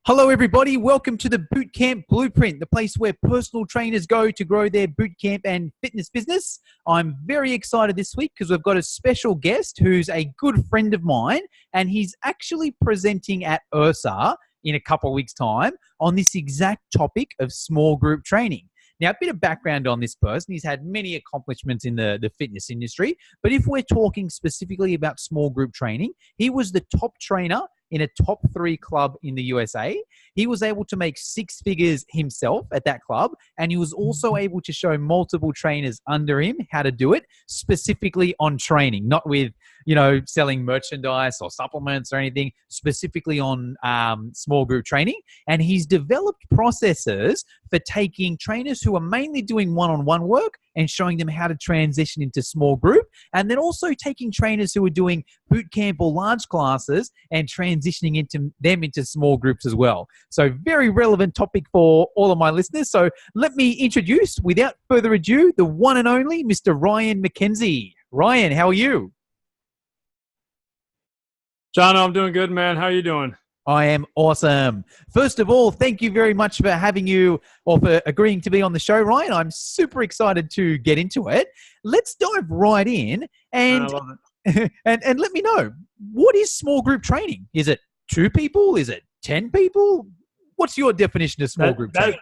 Hello, everybody. Welcome to the Bootcamp Blueprint, the place where personal trainers go to grow their bootcamp and fitness business. I'm very excited this week because we've got a special guest who's a good friend of mine, and he's actually presenting at URSA in a couple of weeks' time on this exact topic of small group training. Now, a bit of background on this person. He's had many accomplishments in the fitness industry, but if we're talking specifically about small group training, he was the top trainer in a top 3 club in the USA. He was able to make 6 figures himself at that club, and he was also able to show multiple trainers under him how to do it, specifically on training, not with, selling merchandise or supplements or anything, specifically on small group training. And he's developed processes for taking trainers who are mainly doing one-on-one work and showing them how to transition into small group, and then also taking trainers who are doing boot camp or large classes and transitioning into small groups as well. So very relevant topic for all of my listeners. So let me introduce, without further ado, the one and only Mr. Ryan McKenzie. Ryan, how are you? John, I'm doing good, man. How are you doing? I am awesome. First of all, thank you very much for having you or for agreeing to be on the show, Ryan. I'm super excited to get into it. Let's dive right in and I love it. and let me know, what is small group training? Is it 2 people? Is it 10 people? What's your definition of small group training?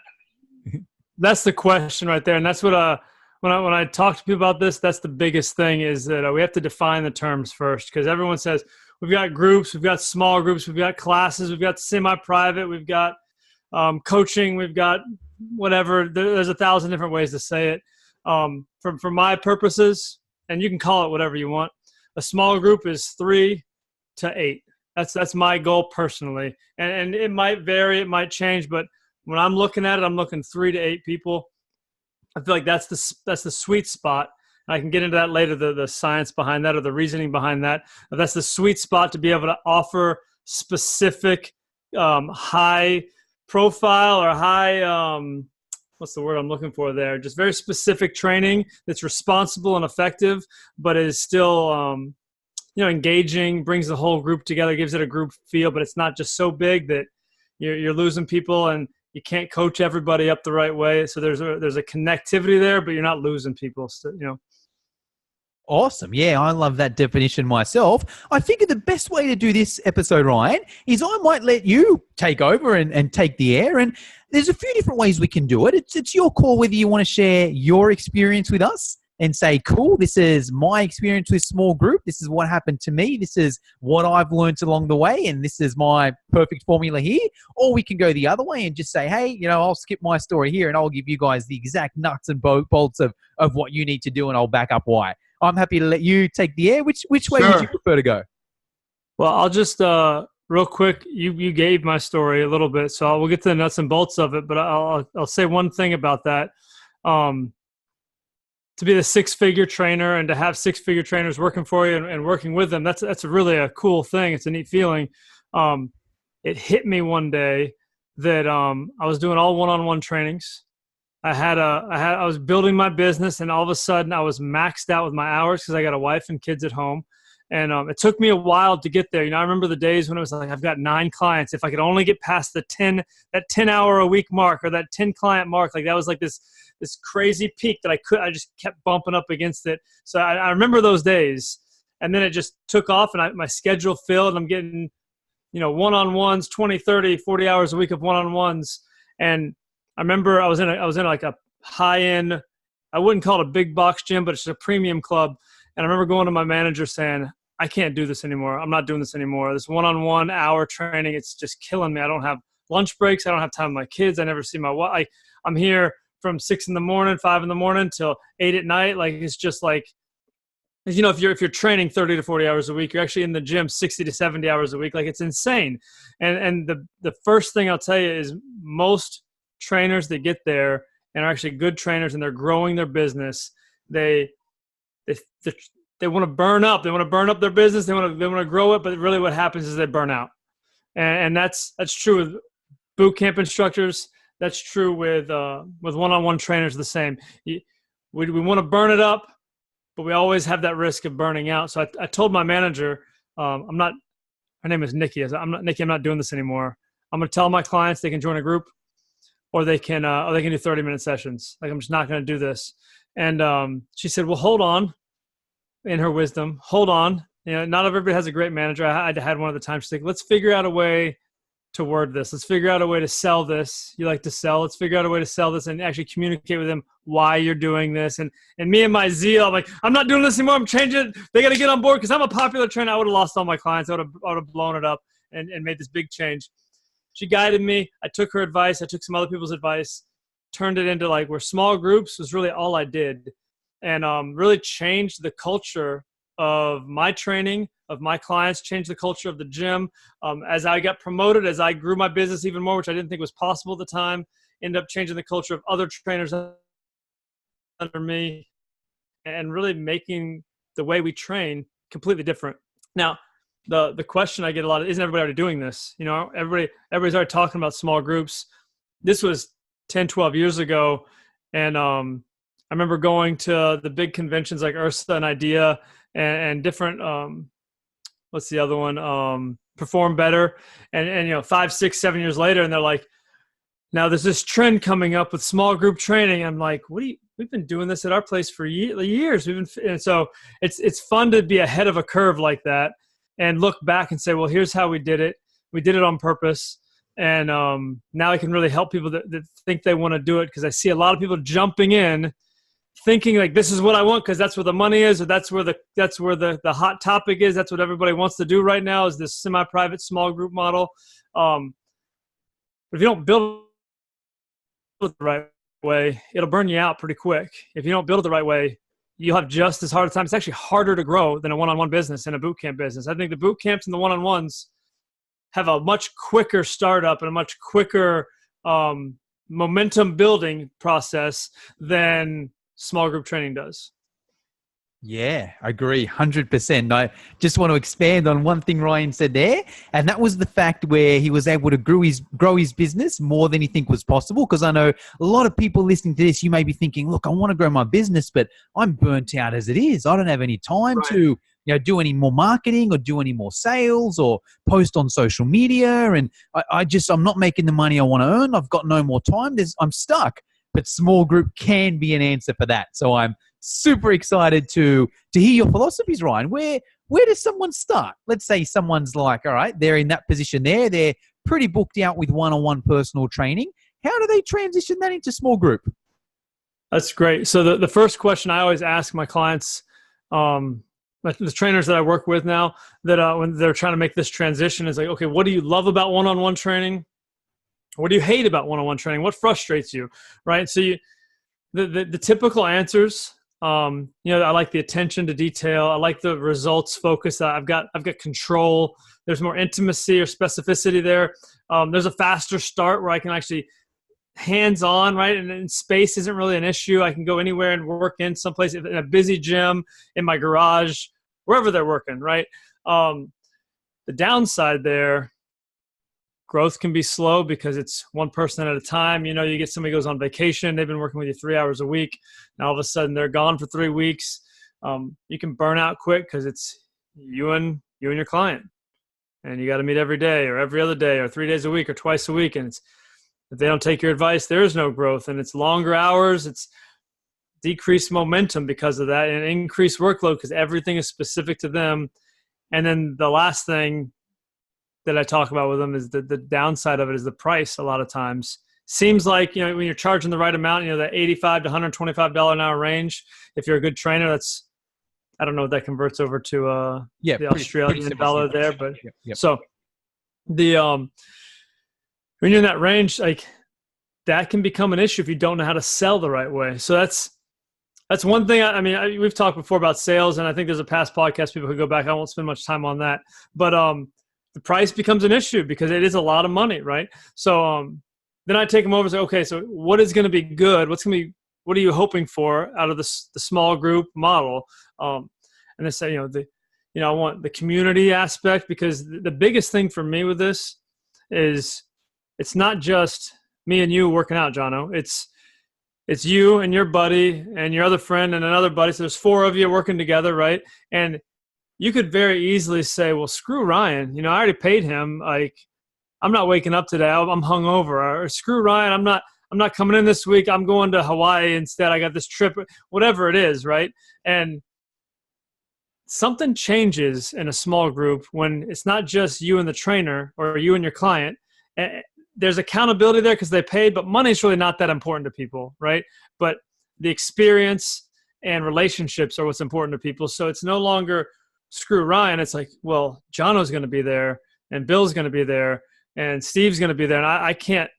That's the question right there. And that's what when I talk to people about this, that's the biggest thing, is that we have to define the terms first, because everyone says we've got groups, we've got small groups, we've got classes, we've got semi-private, we've got coaching, we've got whatever. There's 1,000 different ways to say it. For my purposes, and you can call it whatever you want, a small group is 3 to 8. That's my goal personally, and it might vary, it might change, but when I'm looking at it, I'm looking 3 to 8 people. I feel like that's the sweet spot. I can get into that later, the science behind that or the reasoning behind that. But that's the sweet spot to be able to offer specific, high profile or high, what's the word I'm looking for there? Just very specific training that's responsible and effective, but is still, engaging, brings the whole group together, gives it a group feel, but it's not just so big that you're losing people and you can't coach everybody up the right way. So there's a connectivity there, but you're not losing people. So, Awesome. Yeah, I love that definition myself. I figure the best way to do this episode, Ryan, is I might let you take over and take the air. And there's a few different ways we can do it. It's your call whether you want to share your experience with us and say, cool, this is my experience with small group. This is what happened to me. This is what I've learned along the way. And this is my perfect formula here. Or we can go the other way and just say, hey, I'll skip my story here and I'll give you guys the exact nuts and bolts of what you need to do, and I'll back up why. I'm happy to let you take the air. Which way Sure. would you prefer to go? Well, I'll just real quick. You gave my story a little bit, so we'll get to the nuts and bolts of it. But I'll say one thing about that. To be the 6-figure trainer and to have 6-figure trainers working for you and working with them, that's really a cool thing. It's a neat feeling. It hit me one day that I was doing all one-on-one trainings. I was building my business, and all of a sudden I was maxed out with my hours because I got a wife and kids at home. And it took me a while to get there. I remember the days when it was like, I've got 9 clients. If I could only get past that 10 hour a week mark or that 10 client mark, like that was like this crazy peak that I just kept bumping up against it. So I remember those days, and then it just took off, and my schedule filled, and I'm getting, one-on-ones, 20, 30, 40 hours a week of one-on-ones. And I remember I was in like a high-end, I wouldn't call it a big box gym, but it's a premium club. And I remember going to my manager saying, I can't do this anymore. I'm not doing this anymore. This one-on-one hour training, it's just killing me. I don't have lunch breaks. I don't have time with my kids. I never see my wife. I'm here from 6 in the morning, 5 in the morning till 8 at night. Like, it's just like, if you're training 30 to 40 hours a week, you're actually in the gym 60 to 70 hours a week. Like, it's insane. And the first thing I'll tell you is most trainers that get there and are actually good trainers and they're growing their business, they want to burn up. They want to burn up their business. They want to grow it. But really what happens is they burn out. And that's true with boot camp instructors. That's true with one-on-one trainers the same. We want to burn it up, but we always have that risk of burning out. So I told my manager, I'm not her name is Nikki. I said, Nikki, I'm not doing this anymore. I'm going to tell my clients they can join a group, or they can do 30-minute sessions. Like, I'm just not going to do this. And she said, well, hold on. In her wisdom, hold on. Not everybody has a great manager. I had one at the time. She's like, let's figure out a way to word this. Let's figure out a way to sell this. You like to sell. Let's figure out a way to sell this and actually communicate with them why you're doing this. And me and my zeal, I'm like, I'm not doing this anymore. I'm changing it. They got to get on board because I'm a popular trainer. I would have lost all my clients. I would have blown it up and made this big change. She guided me. I took her advice. I took some other people's advice, turned it into like where small groups was really all I did, and really changed the culture of my training, of my clients, changed the culture of the gym. As I got promoted, as I grew my business even more, which I didn't think was possible at the time, ended up changing the culture of other trainers under me and really making the way we train completely different. Now, the question I get a lot of, isn't everybody already doing this? Everybody's already talking about small groups. This was 10, 12 years ago. And I remember going to the big conventions like URSA and IDEA and different, what's the other one? Perform Better. And 5, 6, 7 years later, and they're like, now there's this trend coming up with small group training. I'm like, we've been doing this at our place for years. And so it's fun to be ahead of a curve like that and look back and say, well, here's how we did it. We did it on purpose. And now I can really help people that think they want to do it, because I see a lot of people jumping in thinking like, this is what I want because that's where the money is, or that's where the hot topic is. That's what everybody wants to do right now, is this semi-private small group model. But if you don't build it the right way, it'll burn you out pretty quick. If you don't build it the right way, you'll have just as hard a time. It's actually harder to grow than a one-on-one business and a boot camp business. I think the boot camps and the one-on-ones have a much quicker startup and a much quicker momentum building process than small group training does. Yeah, I agree 100%. I just want to expand on one thing Ryan said there, and that was the fact where he was able to grow his business more than he think was possible. Because I know a lot of people listening to this, you may be thinking, look, I want to grow my business, but I'm burnt out as it is. I don't have any time to do any more marketing or do any more sales or post on social media, and I'm not making the money I want to earn. I've got no more time. I'm stuck. But small group can be an answer for that. So I'm super excited to hear your philosophies, Ryan. Where does someone start? Let's say someone's like, all right, they're in that position there. They're pretty booked out with one-on-one personal training. How do they transition that into small group? That's great. So the first question I always ask my clients, the trainers that I work with now, that when they're trying to make this transition, is like, okay, what do you love about one-on-one training? What do you hate about one-on-one training? What frustrates you, right? So the typical answers, I like the attention to detail. I like the results focus. I've got control. There's more intimacy or specificity there. There's a faster start where I can actually hands-on, right? And space isn't really an issue. I can go anywhere and work in someplace, in a busy gym, in my garage, wherever they're working, right? The downside there, growth can be slow because it's one person at a time. You get somebody goes on vacation. They've been working with you 3 hours a week. Now all of a sudden they're gone for 3 weeks. You can burn out quick because it's you and your client, and you got to meet every day or every other day or 3 days a week or twice a week. And if they don't take your advice, there is no growth, and it's longer hours. It's decreased momentum because of that, and increased workload because everything is specific to them. And then the last thing that I talk about with them is the downside of it is the price. A lot of times seems like, when you're charging the right amount, that $85 to $125 an hour range, if you're a good trainer, that's, I don't know what that converts over to the Australian dollar there, but yep. So when you're in that range, like that can become an issue if you don't know how to sell the right way. So that's one thing. We've talked before about sales, and I think there's a past podcast people could go back. I won't spend much time on that, but the price becomes an issue because it is a lot of money, right? So then I take them over and say, okay, so what is going to be good? What are you hoping for out of the small group model? And they say, I want the community aspect, because the biggest thing for me with this is it's not just me and you working out, Jono. It's you and your buddy and your other friend and another buddy. So there's 4 of you working together, right? And you could very easily say, well, screw Ryan. I already paid him. Like, I'm not waking up today. I'm hungover. Or screw Ryan. I'm not coming in this week. I'm going to Hawaii instead. I got this trip, whatever it is. Right. And something changes in a small group when it's not just you and the trainer or you and your client. There's accountability there because they paid, but money's really not that important to people, right? But the experience and relationships are what's important to people. So it's no longer screw Ryan. It's like, well, Jono's going to be there and Bill's going to be there and Steve's going to be there. And I can't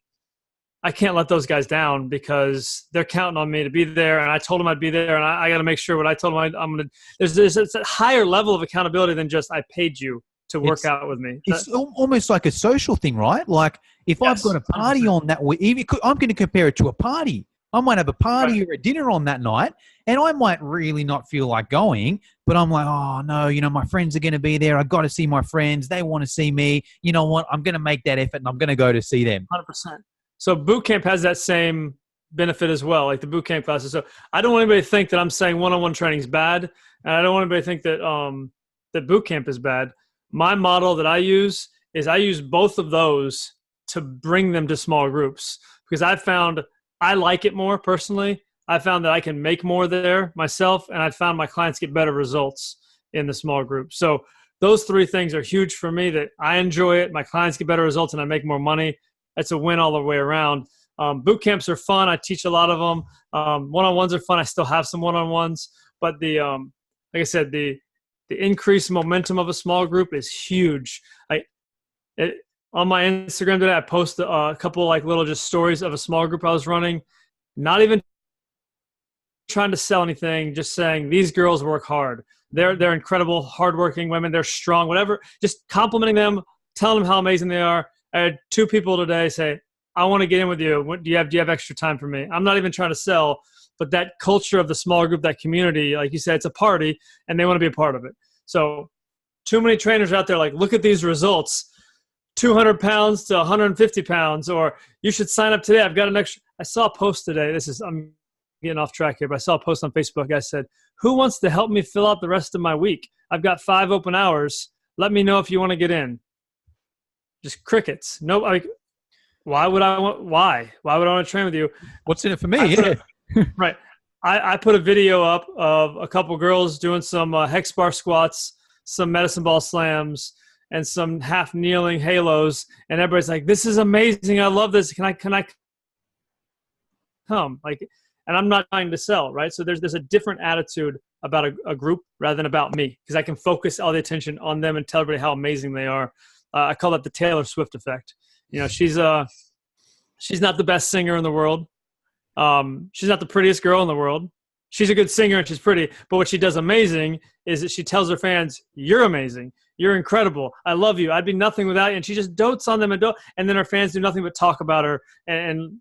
let those guys down because they're counting on me to be there. And I told them I'd be there, and I got to make sure what I told them I'm going to. There's a higher level of accountability than just I paid you to work out with me. It's almost like a social thing, right? Like if I've got a party 100%. On that week, I'm going to compare it to a party. I might have a party or a dinner on that night, and I might really not feel like going, but I'm like, oh, no, my friends are going to be there. I got to see my friends. They want to see me. You know what? I'm going to make that effort, and I'm going to go to see them. 100%. So boot camp has that same benefit as well, like the boot camp classes. So I don't want anybody to think that I'm saying one-on-one training is bad, and I don't want anybody to think that that boot camp is bad. My model that I use is I use both of those to bring them to small groups because I found I like it more personally. I found that I can make more there myself, and I found my clients get better results in the small group. So those three things are huge for me, that I enjoy it, my clients get better results, and I make more money. It's a win all the way around. Boot camps are fun. I teach a lot of them. One-on-ones are fun. I still have some one-on-ones, but like I said, the increased momentum of a small group is huge. On my Instagram today, I posted a couple like little just stories of a small group I was running, not even trying to sell anything, just saying these girls work hard. They're incredible, hardworking women. They're strong, whatever. Just complimenting them, telling them how amazing they are. I had 2 people today say, I want to get in with you. Do you have extra time for me? I'm not even trying to sell, but that culture of the small group, that community, like you said, it's a party and they want to be a part of it. So too many trainers out there like, look at these results, 200 pounds to 150 pounds, or you should sign up today. I've got an extra. I saw a post today. I'm getting off track here, but I saw a post on Facebook. I said, who wants to help me fill out the rest of my week? I've got 5 open hours. Let me know if you want to get in. Just crickets. No, why would I want to train with you? What's in it for me? Right. I put a video up of a couple girls doing some hex bar squats, some medicine ball slams, and some half kneeling halos. And everybody's like, this is amazing. I love this. Can I come? And I'm not trying to sell, right? So there's a different attitude about a group rather than about me, because I can focus all the attention on them and tell everybody how amazing they are. I call that the Taylor Swift effect. She's not the best singer in the world. She's not the prettiest girl in the world. She's a good singer and she's pretty, but what she does amazing is that she tells her fans, you're amazing. You're incredible. I love you. I'd be nothing without you. And she just dotes on them and then her fans do nothing but talk about her. And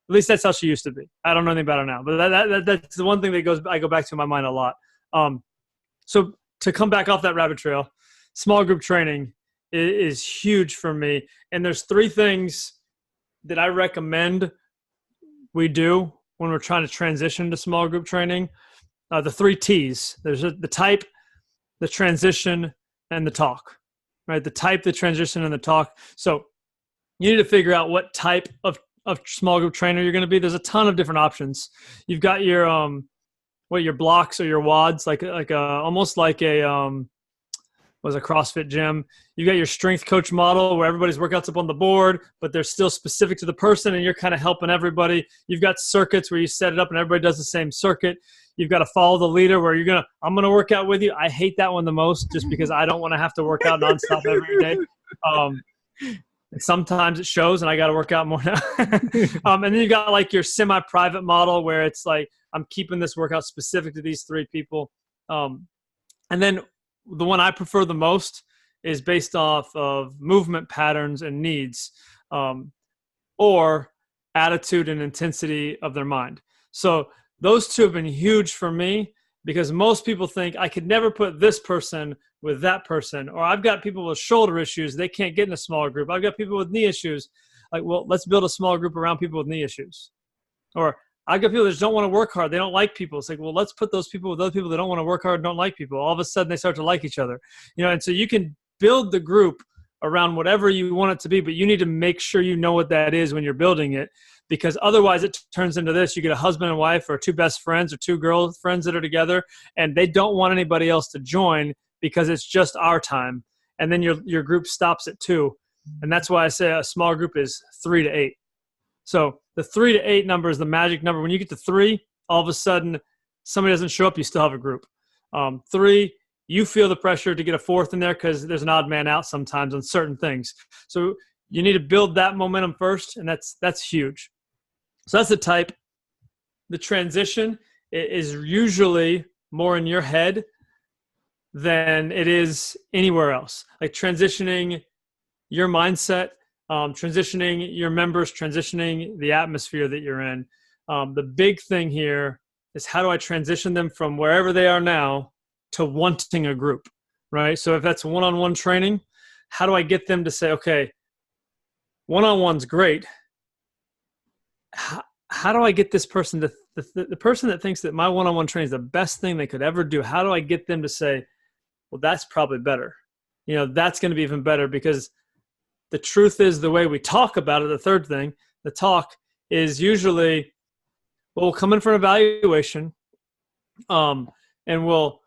at least that's how she used to be. I don't know anything about her now, but that's the one thing that I go back to in my mind a lot. So to come back off that rabbit trail, small group training is huge for me. And there's 3 things that I recommend we do when we're trying to transition to small group training. The 3 T's. There's the type, the transition, and the talk, right? The type, the transition, and the talk. So you need to figure out what type of small group trainer you're going to be. There's a ton of different options. You've got your your blocks or your WODs, almost like a CrossFit gym. You got your strength coach model where everybody's workouts up on the board, but they're still specific to the person and you're kind of helping everybody. You've got circuits where you set it up and everybody does the same circuit. You've got to follow the leader where I'm going to work out with you. I hate that one the most just because I don't want to have to work out nonstop every day. Sometimes it shows and I got to work out more now. And then you got like your semi-private model where it's like, I'm keeping this workout specific to these 3 people. And then the one I prefer the most is based off of movement patterns and needs, or attitude and intensity of their mind. So those 2 have been huge for me because most people think I could never put this person with that person, or I've got people with shoulder issues. They can't get in a smaller group. I've got people with knee issues. Like, well, let's build a small group around people with knee issues. Or I got people that just don't want to work hard. They don't like people. It's like, well, let's put those people with other people that don't want to work hard and don't like people. All of a sudden they start to like each other, and so you can build the group around whatever you want it to be, but you need to make sure you know what that is when you're building it, because otherwise it turns into this. You get a husband and wife or two best friends or two girlfriends that are together, and they don't want anybody else to join because it's just our time. And then your group stops at 2. And that's why I say a small group is 3 to 8. So the 3 to 8 number is the magic number. When you get to 3, all of a sudden somebody doesn't show up, you still have a group. 3, you feel the pressure to get a 4th in there because there's an odd man out sometimes on certain things. So you need to build that momentum first, and that's huge. So that's the type. The transition is usually more in your head than it is anywhere else. Like transitioning your mindset, transitioning your members, transitioning the atmosphere that you're in. The big thing here is, how do I transition them from wherever they are now to wanting a group, right? So if that's one-on-one training, how do I get them to say, okay, one-on-one's great. How do I get this person to, the person that thinks that my one-on-one training is the best thing they could ever do, how do I get them to say, well, that's probably better. That's going to be even better, because the truth is, the way we talk about it, the third thing, the talk is usually, well, we'll come in for an evaluation, and we'll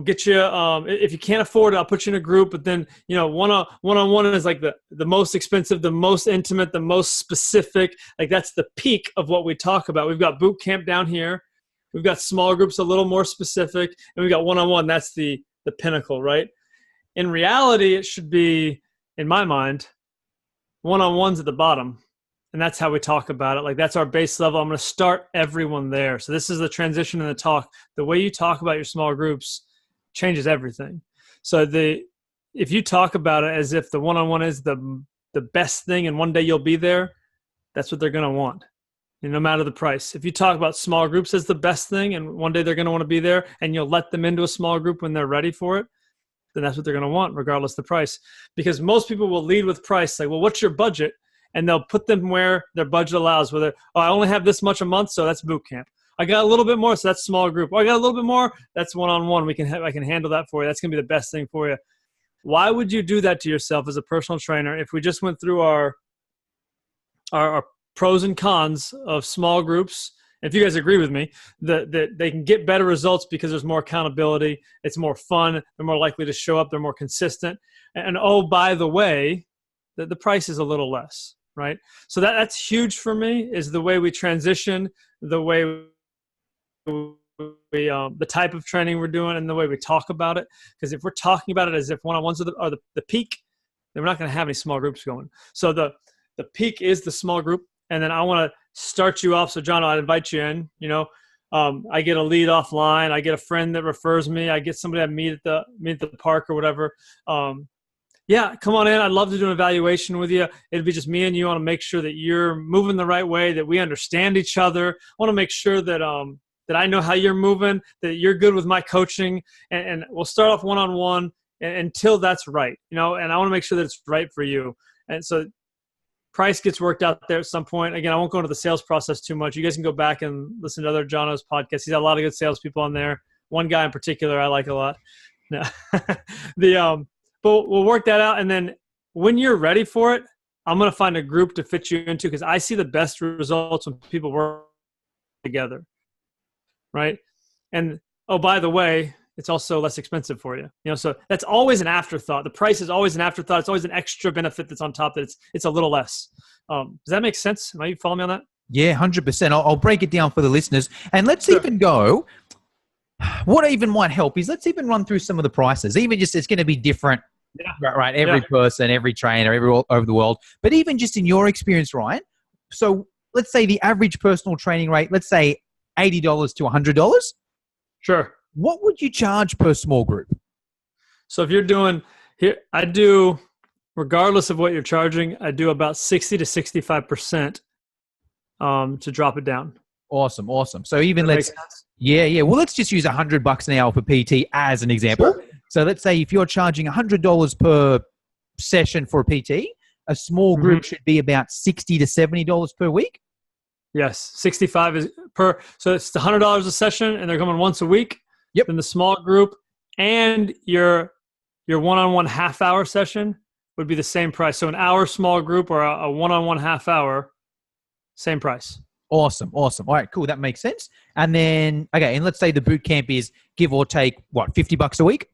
get you, if you can't afford it, I'll put you in a group. But then, one-on-one is like the most expensive, the most intimate, the most specific. Like that's the peak of what we talk about. We've got boot camp down here. We've got small groups, a little more specific. And we've got one-on-one. That's the pinnacle, right? In reality, it should be, in my mind, one-on-one's at the bottom. And that's how we talk about it. Like that's our base level. I'm going to start everyone there. So this is the transition in the talk. The way you talk about your small groups changes everything. So if you talk about it as if the one-on-one is the best thing and one day you'll be there, that's what they're going to want, no matter the price. If you talk about small groups as the best thing and one day they're going to want to be there, and you'll let them into a small group when they're ready for it, then that's what they're going to want, regardless of the price. Because most people will lead with price. Like, well, what's your budget? And they'll put them where their budget allows, whether, I only have this much a month, so that's boot camp. I got a little bit more, so that's small group. I got a little bit more, that's one-on-one. I can handle that for you. That's going to be the best thing for you. Why would you do that to yourself as a personal trainer? If we just went through our pros and cons of small groups, if you guys agree with me, that they can get better results because there's more accountability, it's more fun, they're more likely to show up, they're more consistent. And oh, by the way, the price is a little less, right? So that's huge for me, is the way we transition, the way we the type of training we're doing, and the way we talk about it. Because if we're talking about it as if one-on-ones are the peak, then we're not going to have any small groups going. So the peak is the small group. And then I want to start you off. So John, I'd invite you in, I get a lead offline. I get a friend that refers me. I get somebody I meet at the park or whatever. Yeah, come on in. I'd love to do an evaluation with you. It'd be just me and you. I want to make sure that you're moving the right way, that we understand each other. I want to make sure that I know how you're moving, that you're good with my coaching, and we'll start off one-on-one until that's right, and I want to make sure that it's right for you. And so price gets worked out there at some point. Again, I won't go into the sales process too much. You guys can go back and listen to other Jono's podcasts. He's got a lot of good salespeople on there. One guy in particular I like a lot. No. But we'll work that out. And then when you're ready for it, I'm going to find a group to fit you into, because I see the best results when people work together, right? And, oh, by the way, it's also less expensive for you. So that's always an afterthought. The price is always an afterthought. It's always an extra benefit that's on top, that it's a little less. Does that make sense? Are you following me on that? Yeah, 100%. I'll break it down for the listeners. And let's even go, what even might help is, let's even run through some of the prices. Even just, it's going to be different, right? Every person, every trainer, all over the world. But even just in your experience, Ryan, so let's say the average personal training rate, let's say $80 to $100. Sure. What would you charge per small group? So if you're doing here, I do, regardless of what you're charging, I do about 60 to 65% to drop it down. Awesome. So even well, let's just use $100 an hour for PT as an example. Sure. So let's say if you're charging $100 per session for a PT, a small group should be about $60 to $70 per week. Yes, 65 is per. So it's $100 a session, and they're coming once a week. Yep. Then the small group and your one-on-one half-hour session would be the same price. So an hour small group or a one-on-one half hour, same price. Awesome. All right, cool. That makes sense. And then, okay, and let's say the boot camp is give or take, what, $50 a week?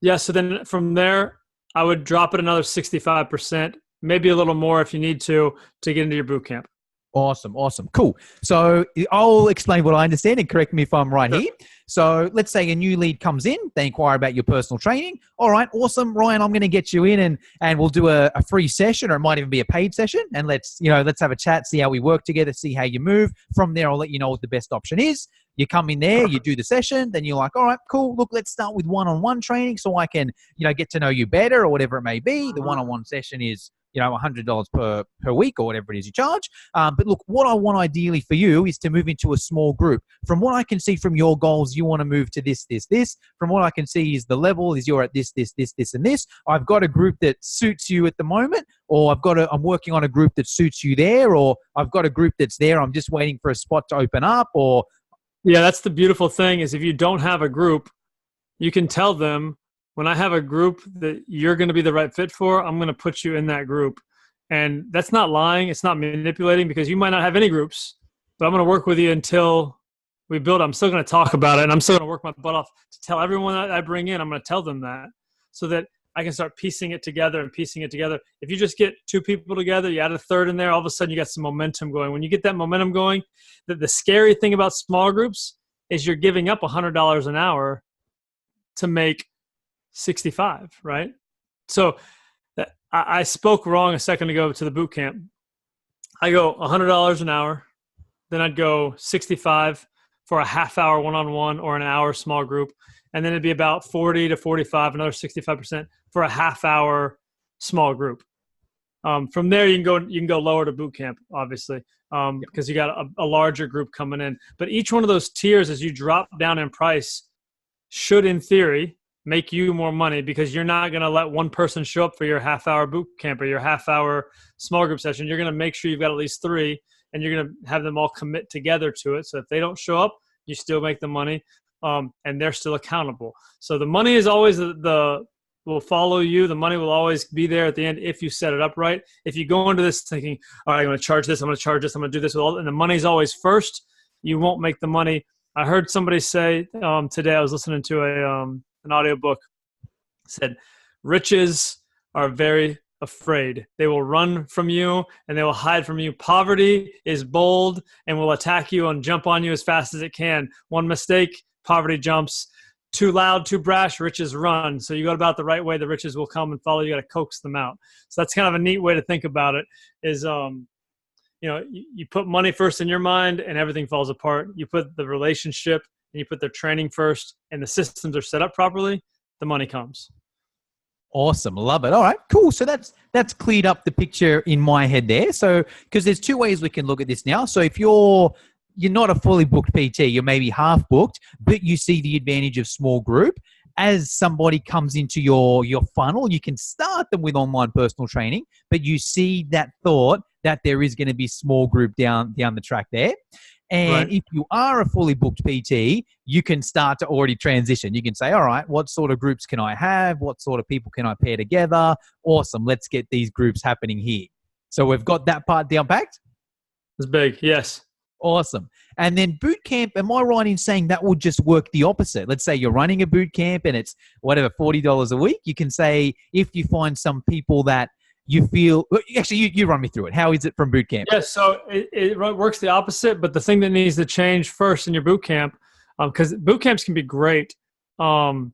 Yeah, so then from there, I would drop it another 65%, maybe a little more if you need to get into your boot camp. Awesome. Cool. So I'll explain what I understand and correct me if I'm right Sure. here. So let's say a new lead comes in, they inquire about your personal training. All right, awesome. Ryan, I'm going to get you in and we'll do a free session, or it might even be a paid session. And let's have a chat, see how we work together, see how you move. From there, I'll let you know what the best option is. You come in there, you do the session, then you're like, all right, cool. Look, let's start with one-on-one training so I can, get to know you better, or whatever it may be. The one-on-one session is, $100 per week or whatever it is you charge. But look, what I want ideally for you is to move into a small group. From what I can see from your goals, you want to move to this. From what I can see is the level is you're at this, and this. I've got a group that suits you at the moment, or I'm working on a group that suits you there, or I've got a group that's there. I'm just waiting for a spot to open up, or... Yeah, that's the beautiful thing is if you don't have a group, you can tell them, when I have a group that you're going to be the right fit for, I'm going to put you in that group. And that's not lying. It's not manipulating, because you might not have any groups, but I'm going to work with you until we build. I'm still going to talk about it, and I'm still going to work my butt off to tell everyone that I bring in. I'm going to tell them that so that I can start piecing it together. If you just get two people together, you add a third in there, all of a sudden you got some momentum going. When you get that momentum going, the scary thing about small groups is you're giving up $100 an hour to make 65, right? So I spoke wrong a second ago to the boot camp. I go $100 an hour, then I'd go 65 for a half hour one-on-one or an hour small group, and then it'd be about 40 to 45, another 65% for a half hour small group. From there, you can go lower to boot camp, obviously, because you got a larger group coming in. But each one of those tiers, as you drop down in price, should, in theory, make you more money, because you're not going to let one person show up for your half-hour boot camp or your half-hour small group session. You're going to make sure you've got at least 3, and you're going to have them all commit together to it. So if they don't show up, you still make the money, and they're still accountable. So the money is always will follow you. The money will always be there at the end if you set it up right. If you go into this thinking, all right, I'm going to charge this, I'm going to charge this, I'm going to do this, and the money's always first, you won't make the money. I heard somebody say today, I was listening to an audiobook, said, riches are very afraid. They will run from you and they will hide from you. Poverty is bold and will attack you and jump on you as fast as it can. One mistake, poverty jumps. Too loud, too brash, riches run. So you go about the right way, the riches will come and follow. You got to coax them out. So that's kind of a neat way to think about it is, you put money first in your mind and everything falls apart. You put the relationship and you put their training first and the systems are set up properly, the money comes. Awesome. Love it. All right, cool. So that's cleared up the picture in my head there. So, because there's 2 ways we can look at this now. So if you're not a fully booked PT, you're maybe half booked, but you see the advantage of small group. As somebody comes into your funnel, you can start them with online personal training, but you see that thought that there is going to be small group down the track there. And right. If you are a fully booked PT, you can start to already transition. You can say, all right, what sort of groups can I have? What sort of people can I pair together? Awesome. Let's get these groups happening here. So we've got that part down packed. It's big. Yes. Awesome. And then boot camp, am I right in saying that would just work the opposite? Let's say you're running a boot camp and it's whatever, $40 a week. You can say, if you find some people that you feel, actually, you run me through it. How is it from boot camp? Yeah, so it works the opposite, but the thing that needs to change first in your boot camp, because boot camps can be great to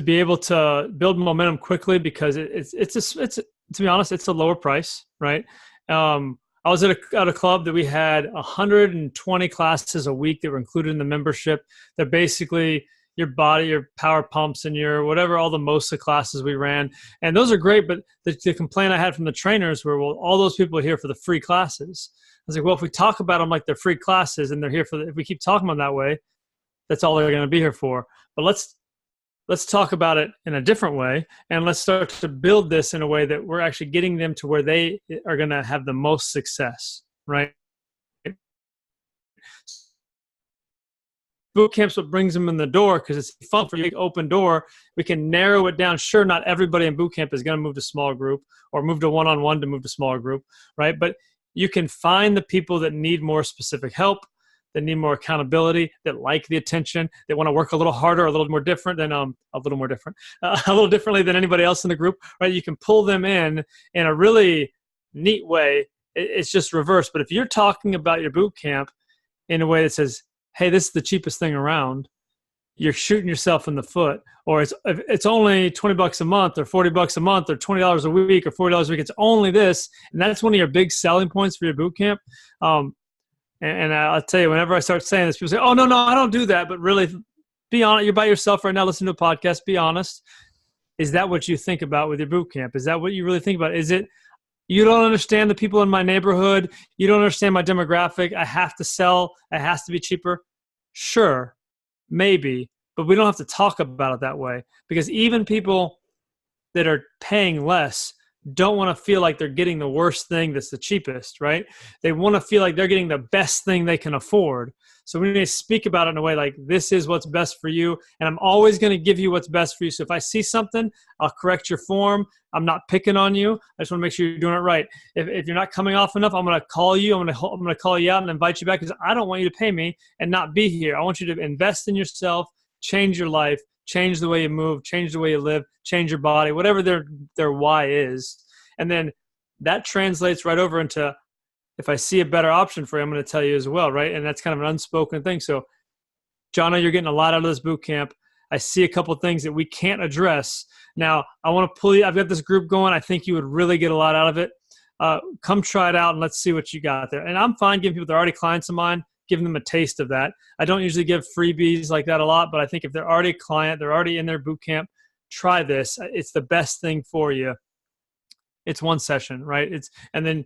be able to build momentum quickly, because it's to be honest, it's a lower price, right? I was at a club that we had 120 classes a week that were included in the membership. They're basically your body, your power pumps, and your whatever, all the MOSA classes we ran. And those are great, but the complaint I had from the trainers were, well, all those people are here for the free classes. I was like, well, if we talk about them like they're free classes and they're here if we keep talking about them that way, that's all they're going to be here for. But let's talk about it in a different way, and let's start to build this in a way that we're actually getting them to where they are going to have the most success, right? boot camp's what brings them in the door because it's fun for you to open door. We can narrow it down. Sure, not everybody in boot camp is going to move to small group or move to one-on-one to move to smaller group, right? But you can find the people that need more specific help, that need more accountability, that like the attention, that want to work a little harder, a little more different than a little differently than anybody else in the group, right? You can pull them in a really neat way. It's just reverse. But if you're talking about your boot camp in a way that says, hey, this is the cheapest thing around, you're shooting yourself in the foot. Or it's only $20 a month or $40 a month or $20 a week or $40 a week. It's only this. And that's one of your big selling points for your boot camp. And I'll tell you, whenever I start saying this, people say, oh, no, I don't do that. But really, be honest. You're by yourself right now listening to a podcast. Be honest. Is that what you think about with your boot camp? Is that what you really think about? Is it, you don't understand the people in my neighborhood. You don't understand my demographic. I have to sell. It has to be cheaper. Sure, maybe, but we don't have to talk about it that way because even people that are paying less don't want to feel like they're getting the worst thing that's the cheapest, right? They want to feel like they're getting the best thing they can afford. So we need to speak about it in a way like, this is what's best for you, and I'm always going to give you what's best for you. So if I see something, I'll correct your form. I'm not picking on you. I just want to make sure you're doing it right. If you're not coming off enough, I'm going to call you. I'm going to call you out and invite you back because I don't want you to pay me and not be here. I want you to invest in yourself, change your life, change the way you move, change the way you live, change your body, whatever their why is. And then that translates right over into, if I see a better option for you, I'm going to tell you as well, right? And that's kind of an unspoken thing. So, Jono, you're getting a lot out of this boot camp. I see a couple of things that we can't address. Now, I want to pull you. I've got this group going. I think you would really get a lot out of it. Come try it out and let's see what you got there. And I'm fine giving people that are already clients of mine, giving them a taste of that. I don't usually give freebies like that a lot, but I think if they're already a client, they're already in their boot camp, try this. It's the best thing for you. It's one session, right? And then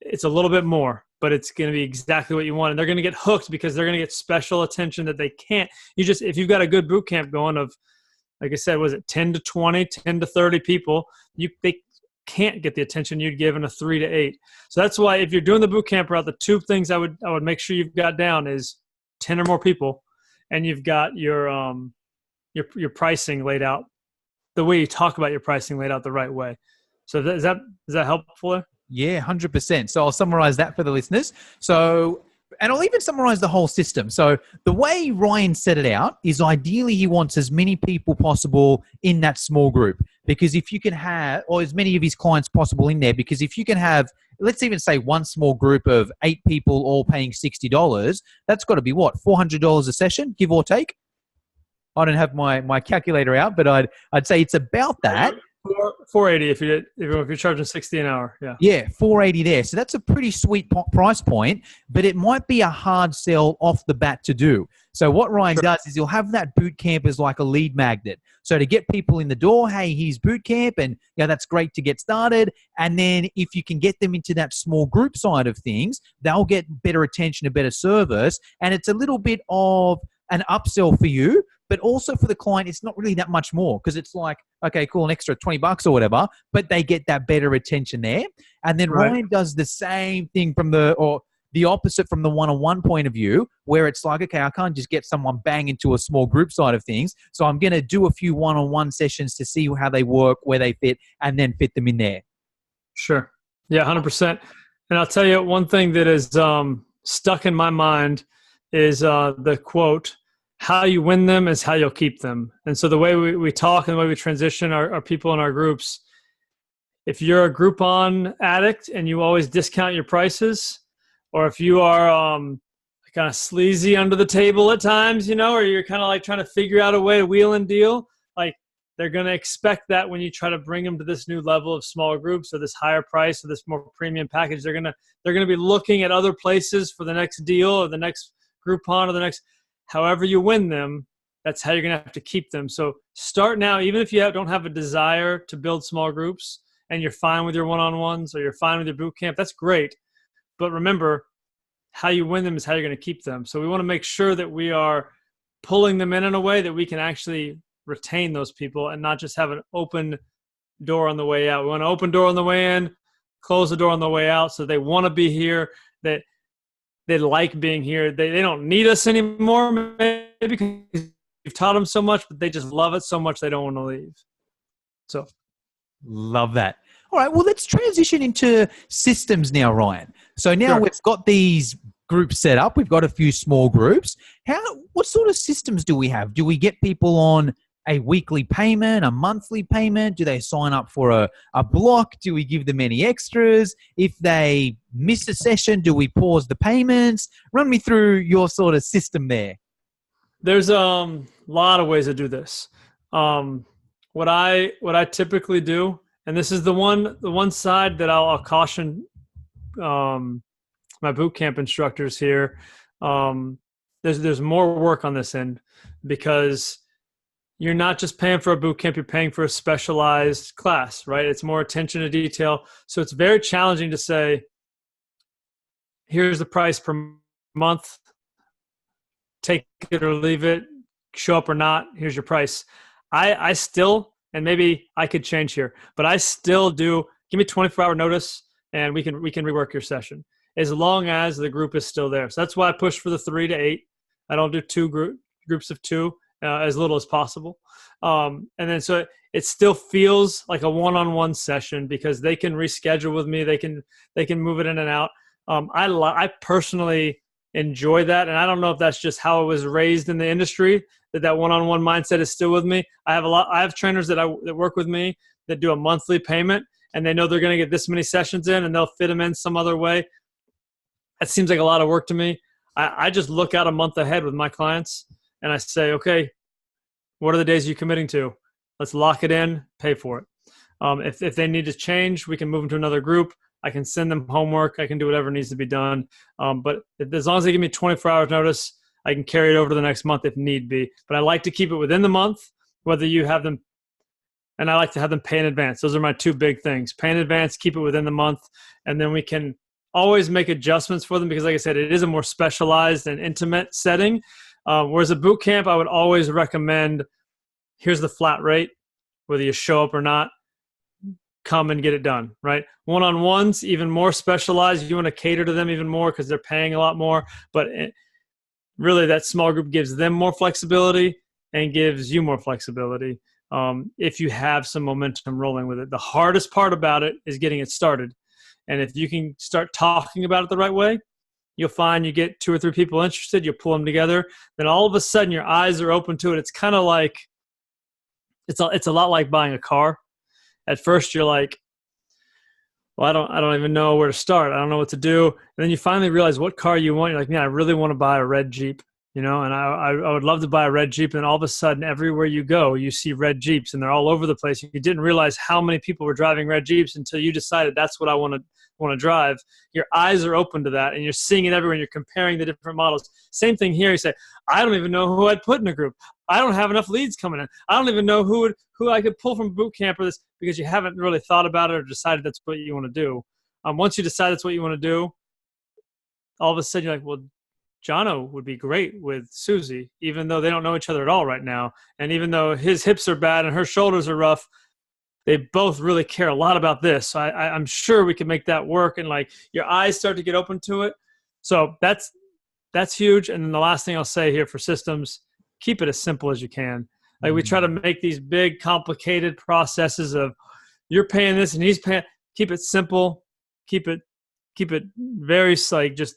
it's a little bit more, but it's going to be exactly what you want. And they're going to get hooked because they're going to get special attention that they can't. If you've got a good boot camp going of, like I said, was it 10 to 20, 10 to 30 people, they can't get the attention you'd give in a 3 to 8. So that's why if you're doing the boot camp route, the two things I would make sure you've got down is 10 or more people, and you've got your pricing laid out, the way you talk about your pricing laid out the right way. So is that helpful there? Yeah, 100%. So I'll summarize that for the listeners. So, and I'll even summarize the whole system. So the way Ryan set it out is ideally he wants as many people possible in that small group, because if you can have, or as many of his clients possible in there, because if you can have, let's even say one small group of 8 people all paying $60, that's got to be what, $400 a session, give or take? I don't have my calculator out, but I'd say it's about that. 480 if you're charging 60 an hour. Yeah, 480 there. So that's a pretty sweet price point, but it might be a hard sell off the bat to do. So what Ryan does is he'll have that boot camp as like a lead magnet. So to get people in the door, hey, here's boot camp, and that's great to get started. And then if you can get them into that small group side of things, they'll get better attention, a better service, and it's a little bit of an upsell for you, but also for the client, it's not really that much more because it's like, okay, cool, an extra $20 or whatever, but they get that better attention there. And then Ryan does the same thing from the opposite from the one-on-one point of view, where it's like, okay, I can't just get someone bang into a small group side of things. So I'm going to do a few one-on-one sessions to see how they work, where they fit, and then fit them in there. Sure. Yeah, 100%. And I'll tell you one thing that is stuck in my mind is the quote, how you win them is how you'll keep them. And so the way we talk and the way we transition our people in our groups, if you're a Groupon addict and you always discount your prices, or if you are kind of sleazy under the table at times, or you're kind of like trying to figure out a way to wheel and deal, like they're going to expect that when you try to bring them to this new level of smaller groups or this higher price or this more premium package, they're going to be looking at other places for the next deal or the next Groupon or the next. However you win them, that's how you're going to have to keep them. So start now, even if you don't have a desire to build small groups and you're fine with your one-on-ones or you're fine with your boot camp, that's great. But remember, how you win them is how you're going to keep them. So we want to make sure that we are pulling them in a way that we can actually retain those people and not just have an open door on the way out. We want an open door on the way in, close the door on the way out, so they want to be here, that they like being here. They don't need us anymore, maybe because we've taught them so much, but they just love it so much they don't want to leave. So love that. All right, well, let's transition into systems now, Ryan. So now Sure. we've got these groups set up. We've got a few small groups. What sort of systems do we have? Do we get people on a weekly payment, a monthly payment? Do they sign up for a block? Do we give them any extras? If they miss a session, do we pause the payments? Run me through your sort of system there. There's a lot of ways to do this. What I typically do, and this is the one side that I'll caution my boot camp instructors here. There's more work on this end, because you're not just paying for a boot camp, you're paying for a specialized class, right? It's more attention to detail. So it's very challenging to say, here's the price per month, take it or leave it, show up or not, here's your price. I still, and maybe I could change here, but I still do, give me 24-hour notice and we can rework your session as long as the group is still there. So that's why I push for the 3 to 8. I don't do groups of 2, as little as possible. And then so it still feels like a one-on-one session because they can reschedule with me. They can move it in and out. I personally enjoy that. And I don't know if that's just how I was raised in the industry, that one-on-one mindset is still with me. I have trainers that work with me that do a monthly payment, and they know they're going to get this many sessions in and they'll fit them in some other way. That seems like a lot of work to me. I just look out a month ahead with my clients and I say, okay, what are the days you're committing to? Let's lock it in, pay for it. If they need to change, we can move them to another group. I can send them homework. I can do whatever needs to be done. But as long as they give me 24 hours notice, I can carry it over to the next month if need be. But I like to keep it within the month, whether you have them, and I like to have them pay in advance. Those are my 2 big things. Pay in advance, keep it within the month, and then we can always make adjustments for them because, like I said, it is a more specialized and intimate setting. Whereas a boot camp, I would always recommend, here's the flat rate, whether you show up or not, come and get it done, right? One-on-ones, even more specialized. You want to cater to them even more because they're paying a lot more. But really, that small group gives them more flexibility and gives you more flexibility if you have some momentum rolling with it. The hardest part about it is getting it started. And if you can start talking about it the right way, you'll find you get 2 or 3 people interested, you pull them together, then all of a sudden your eyes are open to it. It's kind of like, it's a lot like buying a car. At first you're like, well, I don't even know where to start. I don't know what to do. And then you finally realize what car you want. You're like, man, I really want to buy a red Jeep, and I would love to buy a red Jeep. And all of a sudden, everywhere you go, you see red Jeeps, and they're all over the place. You didn't realize how many people were driving red Jeeps until you decided that's what I want to drive. Your eyes are open to that, and you're seeing it everywhere, and you're comparing the different models. Same thing here. You say, I don't even know who I'd put in a group. I don't have enough leads coming in. I don't even know who I could pull from boot camp for this, because you haven't really thought about it or decided that's what you want to do. Once you decide that's what you want to do, all of a sudden you're like, well, Jono would be great with Susie, even though they don't know each other at all right now. And even though his hips are bad and her shoulders are rough, they both really care a lot about this. So I'm sure we can make that work. And like your eyes start to get open to it. So that's huge. And then the last thing I'll say here for systems, keep it as simple as you can. Like we try to make these big, complicated processes of you're paying this and he's paying. Keep it simple. Keep it very like just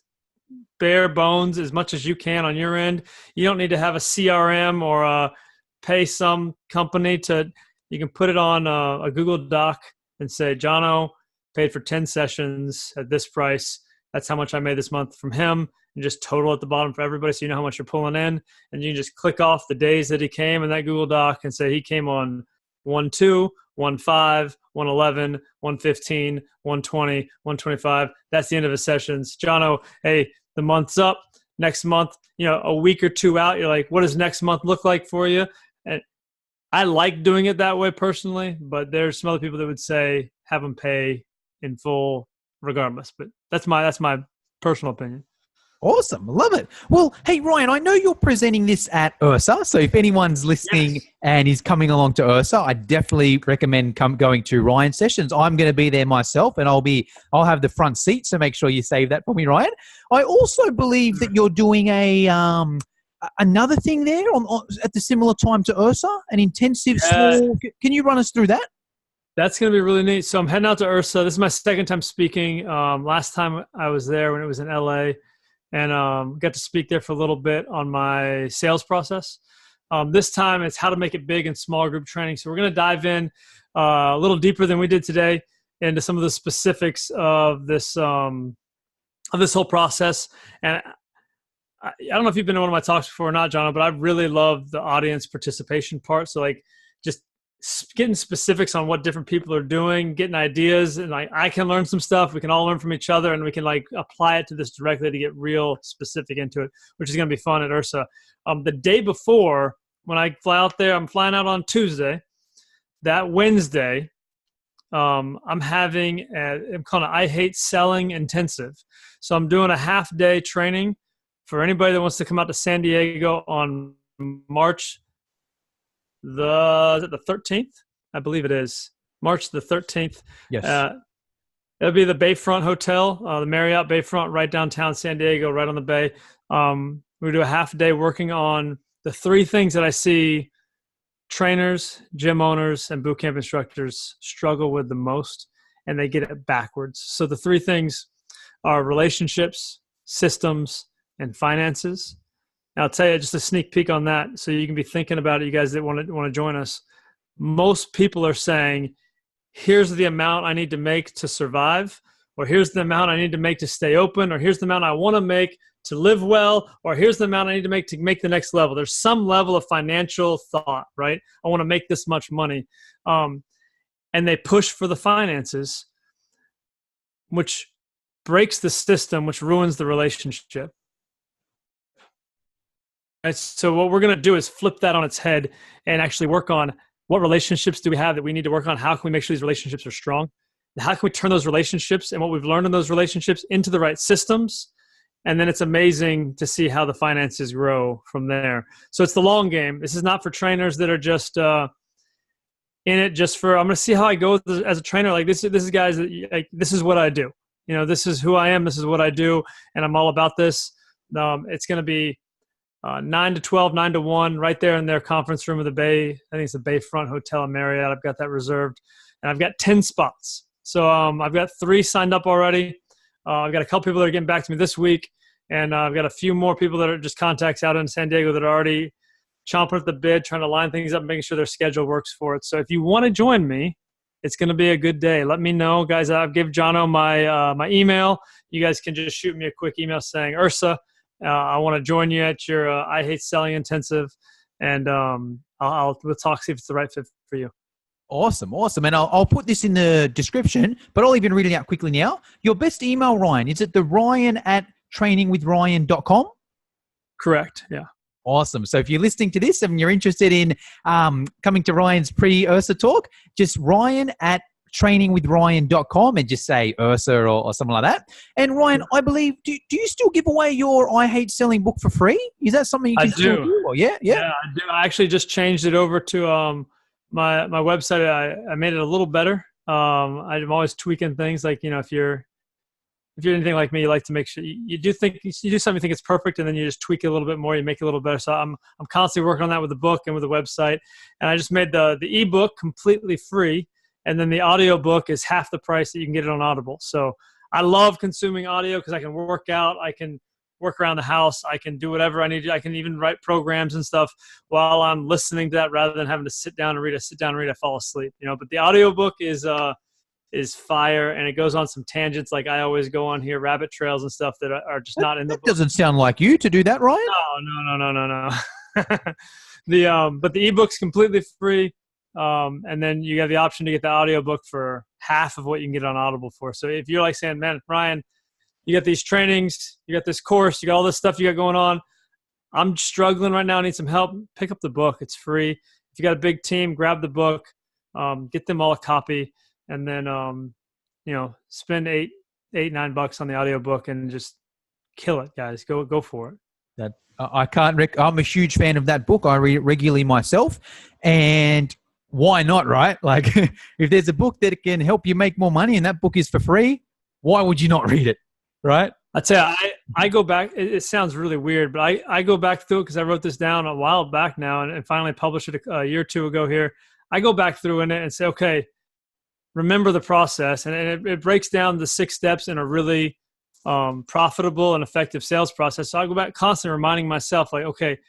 bare bones as much as you can on your end. You don't need to have a CRM or pay some company to. You can put it on a Google Doc and say, Jono paid for 10 sessions at this price. That's how much I made this month from him. And just total at the bottom for everybody so you know how much you're pulling in. And you can just click off the days that he came in that Google Doc and say he came on 1/2, 1/5, 1/11, 1/15, 1/20, 1/25. That's the end of his sessions. Jono, hey, the month's up. Next month, a week or 2 out, you're like, what does next month look like for you? And I like doing it that way personally, but there's some other people that would say have them pay in full regardless. But that's my personal opinion. Awesome. Love it. Well, hey, Ryan, I know you're presenting this at URSA. So if anyone's listening Yes. and is coming along to URSA, I definitely recommend going to Ryan's sessions. I'm going to be there myself and I'll have the front seat. So make sure you save that for me, Ryan. I also believe that you're doing another thing there at the similar time to URSA, an intensive Yeah, small. Can you run us through that? that's going to be really neat. So I'm heading out to URSA. This is my second time speaking. Last time I was there when it was in LA, and got to speak there for a little bit on my sales process. This time it's how to make it big in small group training. So we're going to dive in a little deeper than we did today into some of the specifics of this whole process. And I don't know if you've been to one of my talks before or not, John, but I really love the audience participation part. So like just getting specifics on what different people are doing, getting ideas, and like I can learn some stuff. We can all learn from each other, and we can like apply it to this directly to get real specific into it, which is going to be fun at URSA. The day before, when I fly out there, I'm flying out on Tuesday. That Wednesday, I'm having I'm calling it I Hate Selling Intensive. So I'm doing a half day training for anybody that wants to come out to San Diego on March the 13th, I believe it is March the 13th. Yes. It'll be the Bayfront Hotel, the Marriott Bayfront, right downtown San Diego, right on the bay. We do a half day working on the three things that I see trainers, gym owners, and boot camp instructors struggle with the most, and they get it backwards. So the three things are relationships, systems, and finances. And I'll tell you just a sneak peek on that, so you can be thinking about it. You guys that want to join us. Most people are saying, "Here's the amount I need to make to survive," or "Here's the amount I need to make to stay open," or "Here's the amount I want to make to live well," or "Here's the amount I need to make the next level." There's some level of financial thought, right? I want to make this much money, and they push for the finances, which breaks the system, which ruins the relationship. Right? So what we're going to do is flip that on its head and actually work on what relationships do we have that we need to work on? How can we make sure these relationships are strong? And how can we turn those relationships and what we've learned in those relationships into the right systems? And then it's amazing to see how the finances grow from there. So it's the long game. This is not for trainers that are just in it just for, I'm going to see how I go as a trainer. Like this is guys that like, this is what I do. You know, this is who I am. This is what I do. And I'm all about this. It's going to be 9 to 12, 9 to 1, right there in their conference room of the Bay. I think it's the Bayfront Hotel in Marriott. I've got that reserved. And I've got 10 spots. So I've got 3 signed up already. I've got a couple people that are getting back to me this week. And I've got a few more people that are just contacts out in San Diego that are already chomping at the bit, trying to line things up, making sure their schedule works for it. So if you want to join me, it's going to be a good day. Let me know, guys. I've given Jono my email. You guys can just shoot me a quick email saying, "Ursa, I want to join you at your I Hate Selling Intensive," and we'll talk, see if it's the right fit for you. Awesome. And I'll put this in the description, but I'll even read it out quickly now. Your best email, Ryan, is it the ryan@trainingwithryan.com? Correct, yeah. Awesome. So if you're listening to this and you're interested in coming to Ryan's pre-URSA talk, just ryan@trainingwithryan.com and just say URSA or something like that. And Ryan, I believe, do you still give away your I Hate Selling book for free? Is that something you can still do? Or yeah, I do. I actually just changed it over to my website. I made it a little better. I'm always tweaking things. Like, you know, if you're anything like me, you like to make sure you do something you think it's perfect, and then you just tweak it a little bit more. You make it a little better. So I'm constantly working on that with the book and with the website. And I just made the ebook completely free, and then the audio book is half the price that you can get it on Audible. So I love consuming audio because I can work out, I can work around the house, I can do whatever I need to. I can even write programs and stuff while I'm listening to that, rather than having to sit down and read. I fall asleep. You know, but the audio book is fire, and it goes on some tangents like I always go on here, rabbit trails and stuff that are just not in the book. Doesn't sound like you to do that, Ryan. No. But the ebook's completely free, and then you have the option to get the audiobook for half of what you can get on Audible for. So if you're like saying, "Man, Ryan, you got these trainings, you got this course, you got all this stuff you got going on, I'm struggling right now, I need some help," pick up the book. It's free. If you got a big team, grab the book, get them all a copy. And then, spend $8-9 on the audiobook and just kill it, guys. Go for it. That I can't. I'm a huge fan of that book. I read it regularly myself, and why not, right? Like, if there's a book that can help you make more money, and that book is for free, why would you not read it, right? I'd say I go back. It sounds really weird, but I go back through it because I wrote this down a while back now and finally published it a year or two ago here. I go back through in it and say, okay, remember the process. And it breaks down the 6 steps in a really profitable and effective sales process. So I go back constantly reminding myself, like, okay,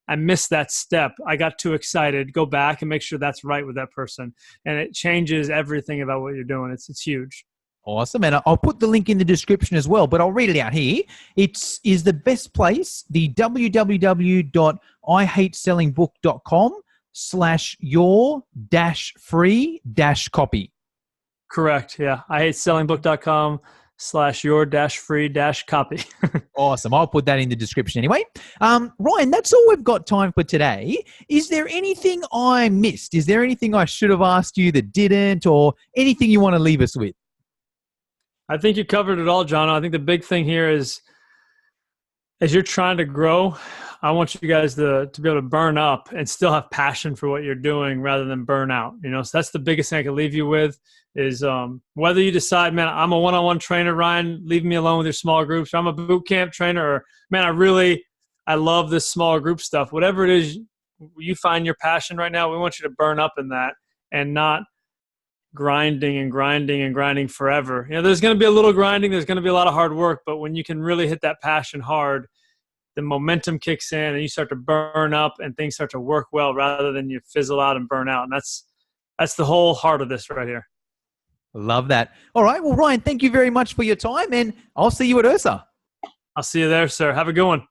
I missed that step. I got too excited. Go back and make sure that's right with that person. And it changes everything about what you're doing. It's huge. Awesome. And I'll put the link in the description as well, but I'll read it out here. It is the best place, the www.ihatesellingbook.com/your-free-copy. Correct. Yeah. ihatesellingbook.com/your-free-copy. Awesome. I'll put that in the description anyway. Ryan, that's all we've got time for today. Is there anything I missed? Is there anything I should have asked you that didn't, or anything you want to leave us with? I think you covered it all, John. I think the big thing here is, as you're trying to grow, I want you guys to be able to burn up and still have passion for what you're doing rather than burn out. So that's the biggest thing I can leave you with is whether you decide, man, I'm a one-on-one trainer, Ryan, leave me alone with your small groups. Or I'm a boot camp trainer, or man, I love this small group stuff. Whatever it is you find your passion right now, we want you to burn up in that and not grinding forever. There's going to be a little grinding. There's going to be a lot of hard work, but when you can really hit that passion hard, the momentum kicks in and you start to burn up and things start to work well rather than you fizzle out and burn out. And that's the whole heart of this right here. Love that. All right. Well, Ryan, thank you very much for your time, and I'll see you at IHRSA. I'll see you there, sir. Have a good one.